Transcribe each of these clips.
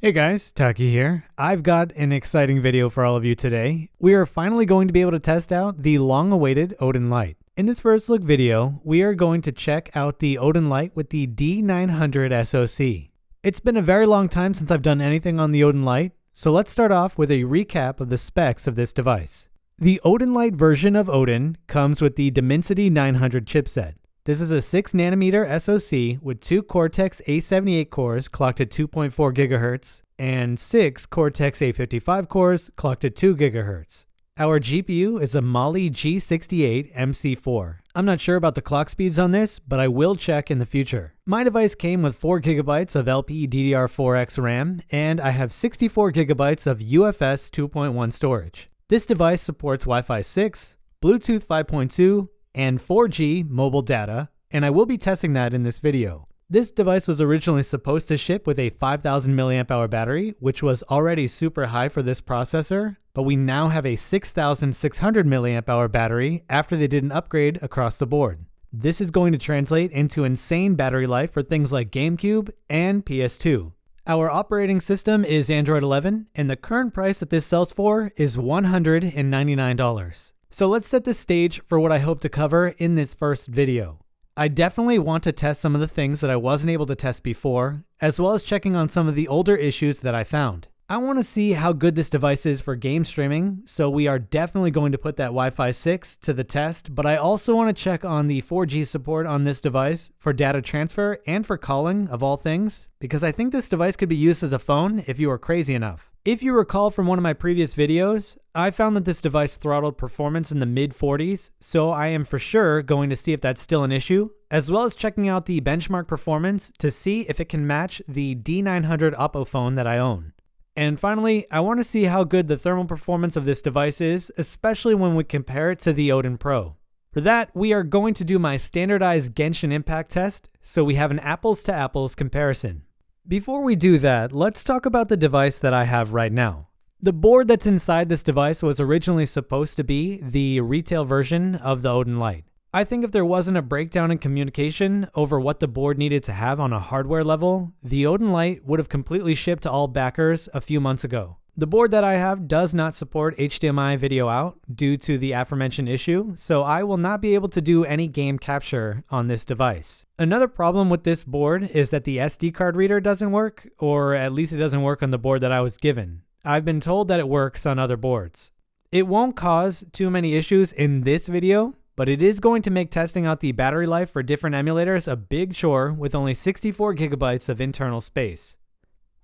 Hey guys, Taki here. I've got an exciting video for all of you today. We are finally going to be able to test out the long-awaited Odin Lite. In this first look video, we are going to check out the Odin Lite with the D900 SoC. It's been a very long time since I've done anything on the Odin Lite, so let's start off with a recap of the specs of this device. The Odin Lite version of Odin comes with the Dimensity 900 chipset. This is a 6nm SoC with 2 Cortex A78 cores clocked at 2.4 GHz and 6 Cortex A55 cores clocked at 2 GHz. Our GPU is a Mali G68 MC4. I'm not sure about the clock speeds on this, but I will check in the future. My device came with 4 GB of LPDDR4X RAM, and I have 64 GB of UFS 2.1 storage. This device supports Wi-Fi 6, Bluetooth 5.2, and 4G mobile data, and I will be testing that in this video. This device was originally supposed to ship with a 5000 mAh battery, which was already super high for this processor, but we now have a 6600 mAh battery after they did an upgrade across the board. This is going to translate into insane battery life for things like GameCube and PS2. Our operating system is Android 11, and the current price that this sells for is $199. So let's set the stage for what I hope to cover in this first video. I definitely want to test some of the things that I wasn't able to test before, as well as checking on some of the older issues that I found. I want to see how good this device is for game streaming, so we are definitely going to put that Wi-Fi 6 to the test, but I also want to check on the 4G support on this device for data transfer and for calling, of all things, because I think this device could be used as a phone if you are crazy enough. If you recall from one of my previous videos, I found that this device throttled performance in the mid-40s, so I am for sure going to see if that's still an issue, as well as checking out the benchmark performance to see if it can match the D900 Oppo phone that I own. And finally, I want to see how good the thermal performance of this device is, especially when we compare it to the Odin Pro. For that, we are going to do my standardized Genshin Impact test, so we have an apples-to-apples comparison. Before we do that, let's talk about the device that I have right now. The board that's inside this device was originally supposed to be the retail version of the Odin Lite. I think if there wasn't a breakdown in communication over what the board needed to have on a hardware level, the Odin Lite would have completely shipped to all backers a few months ago. The board that I have does not support HDMI video out due to the aforementioned issue, so I will not be able to do any game capture on this device. Another problem with this board is that the SD card reader doesn't work, or at least it doesn't work on the board that I was given. I've been told that it works on other boards. It won't cause too many issues in this video, but it is going to make testing out the battery life for different emulators a big chore with only 64 GB of internal space.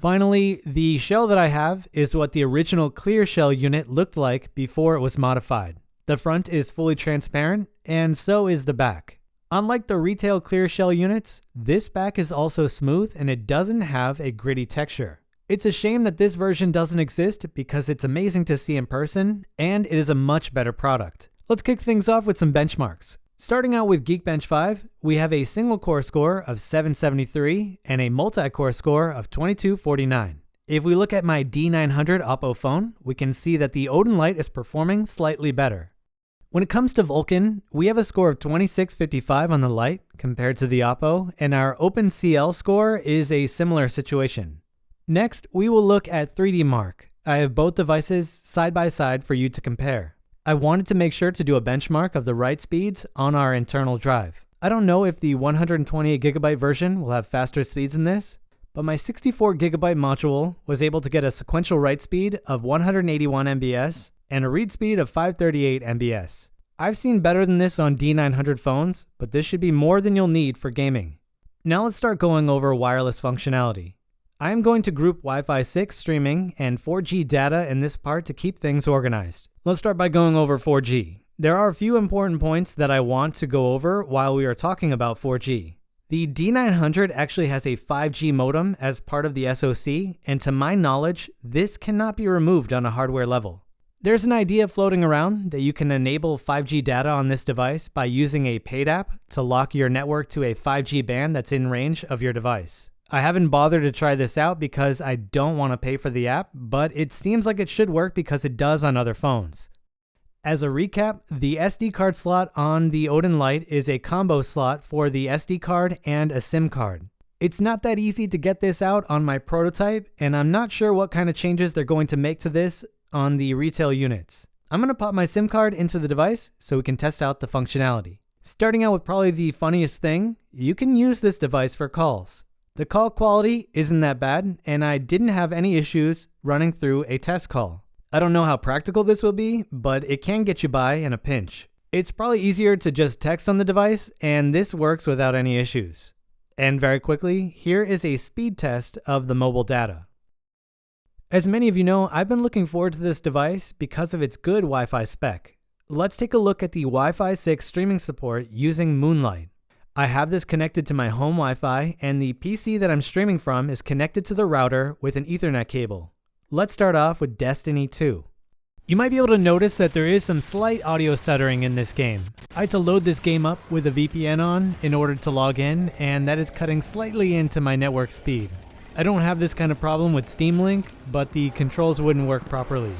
Finally, the shell that I have is what the original clear shell unit looked like before it was modified. The front is fully transparent, and so is the back. Unlike the retail clear shell units, this back is also smooth and it doesn't have a gritty texture. It's a shame that this version doesn't exist because it's amazing to see in person, and it is a much better product. Let's kick things off with some benchmarks. Starting out with Geekbench 5, we have a single core score of 773 and a multi-core score of 2249. If we look at my D900 Oppo phone, we can see that the Odin Lite is performing slightly better. When it comes to Vulkan, we have a score of 2655 on the Lite compared to the Oppo, and our OpenCL score is a similar situation. Next, we will look at 3D Mark. I have both devices side by side for you to compare. I wanted to make sure to do a benchmark of the write speeds on our internal drive. I don't know if the 128GB version will have faster speeds than this, but my 64GB module was able to get a sequential write speed of 181 MBS and a read speed of 538 MBS. I've seen better than this on D900 phones, but this should be more than you'll need for gaming. Now let's start going over wireless functionality. I am going to group Wi-Fi 6 streaming and 4G data in this part to keep things organized. Let's start by going over 4G. There are a few important points that I want to go over while we are talking about 4G. The D900 actually has a 5G modem as part of the SoC, and to my knowledge, this cannot be removed on a hardware level. There's an idea floating around that you can enable 5G data on this device by using a paid app to lock your network to a 5G band that's in range of your device. I haven't bothered to try this out because I don't want to pay for the app, but it seems like it should work because it does on other phones. As a recap, the SD card slot on the Odin Lite is a combo slot for the SD card and a SIM card. It's not that easy to get this out on my prototype, and I'm not sure what kind of changes they're going to make to this on the retail units. I'm going to pop my SIM card into the device so we can test out the functionality. Starting out with probably the funniest thing, you can use this device for calls. The call quality isn't that bad, and I didn't have any issues running through a test call. I don't know how practical this will be, but it can get you by in a pinch. It's probably easier to just text on the device, and this works without any issues. And very quickly, here is a speed test of the mobile data. As many of you know, I've been looking forward to this device because of its good Wi-Fi spec. Let's take a look at the Wi-Fi 6 streaming support using Moonlight. I have this connected to my home Wi-Fi, and the PC that I'm streaming from is connected to the router with an Ethernet cable. Let's start off with Destiny 2. You might be able to notice that there is some slight audio stuttering in this game. I had to load this game up with a VPN on in order to log in, and that is cutting slightly into my network speed. I don't have this kind of problem with Steam Link, but the controls wouldn't work properly.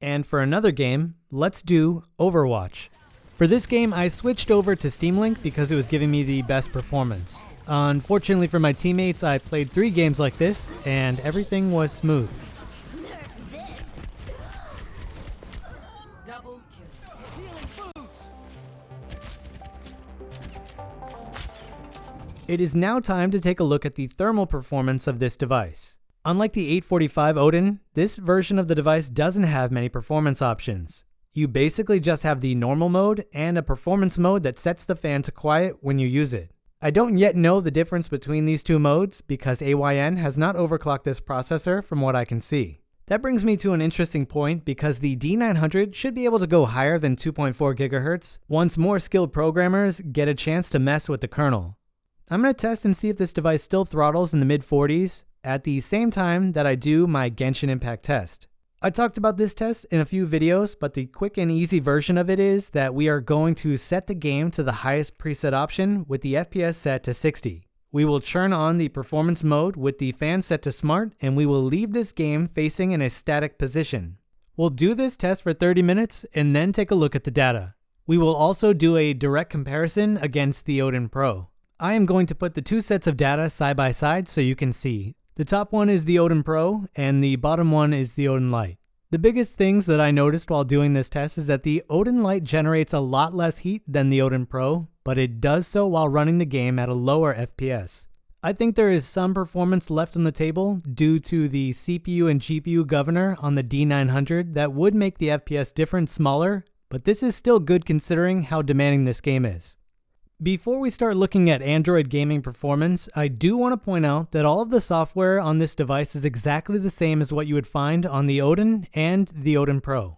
And for another game, let's do Overwatch. For this game, I switched over to Steam Link because it was giving me the best performance. Unfortunately for my teammates, I played 3 games like this, and everything was smooth. It is now time to take a look at the thermal performance of this device. Unlike the 845 Odin, this version of the device doesn't have many performance options. You basically just have the normal mode and a performance mode that sets the fan to quiet when you use it. I don't yet know the difference between these two modes because AYN has not overclocked this processor from what I can see. That brings me to an interesting point because the D900 should be able to go higher than 2.4 GHz once more skilled programmers get a chance to mess with the kernel. I'm going to test and see if this device still throttles in the mid-40s at the same time that I do my Genshin Impact test. I talked about this test in a few videos, but the quick and easy version of it is that we are going to set the game to the highest preset option with the FPS set to 60. We will turn on the performance mode with the fan set to smart, and we will leave this game facing in a static position. We'll do this test for 30 minutes and then take a look at the data. We will also do a direct comparison against the Odin Pro. I am going to put the 2 sets of data side by side so you can see. The top one is the Odin Pro, and the bottom one is the Odin Lite. The biggest things that I noticed while doing this test is that the Odin Lite generates a lot less heat than the Odin Pro, but it does so while running the game at a lower FPS. I think there is some performance left on the table due to the CPU and GPU governor on the D900 that would make the FPS difference smaller, but this is still good considering how demanding this game is. Before we start looking at Android gaming performance, I do want to point out that all of the software on this device is exactly the same as what you would find on the Odin and the Odin Pro.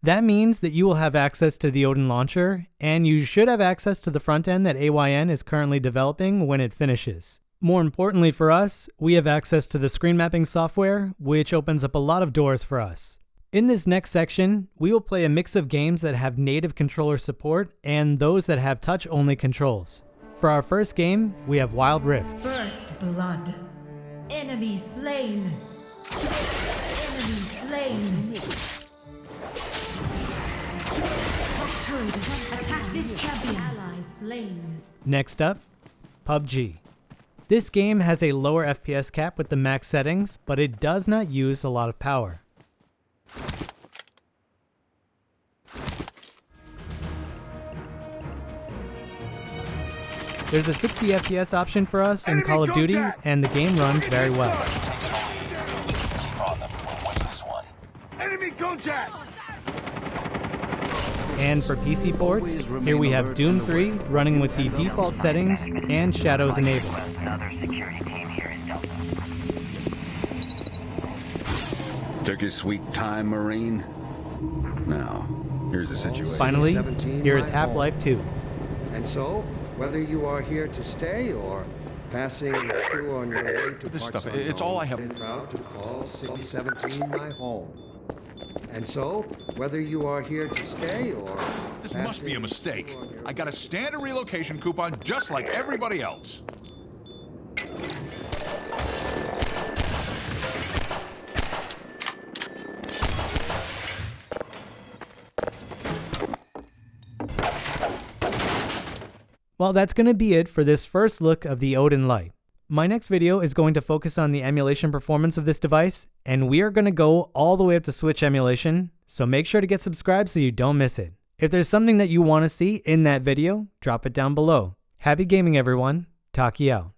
That means that you will have access to the Odin launcher, and you should have access to the front end that AYN is currently developing when it finishes. More importantly for us, we have access to the screen mapping software, which opens up a lot of doors for us. In this next section, we will play a mix of games that have native controller support and those that have touch-only controls. For our first game, we have Wild Rift. First blood. Enemy slain. Enemy slain. Top turret. Attack this champion. Ally slain. Next up, PUBG. This game has a lower FPS cap with the max settings, but it does not use a lot of power. There's a 60 FPS option for us in Call of Duty, and the game runs very well. And for PC ports, here we have Doom 3 running with the default settings and shadows enabled. Took your sweet time, Marine. Now, here's the situation. Finally, here is Half-Life 2. And so, whether you are here to stay or passing through on your way to This parts stuff, it's all I have. I'm proud to call 6017 my home. And so, whether you are here to stay or This must be a mistake. I got a standard relocation coupon just like everybody else. Well, that's going to be it for this first look of the Odin Lite. My next video is going to focus on the emulation performance of this device, and we are going to go all the way up to Switch emulation, so make sure to get subscribed so you don't miss it. If there's something that you want to see in that video, drop it down below. Happy gaming everyone, Taki out.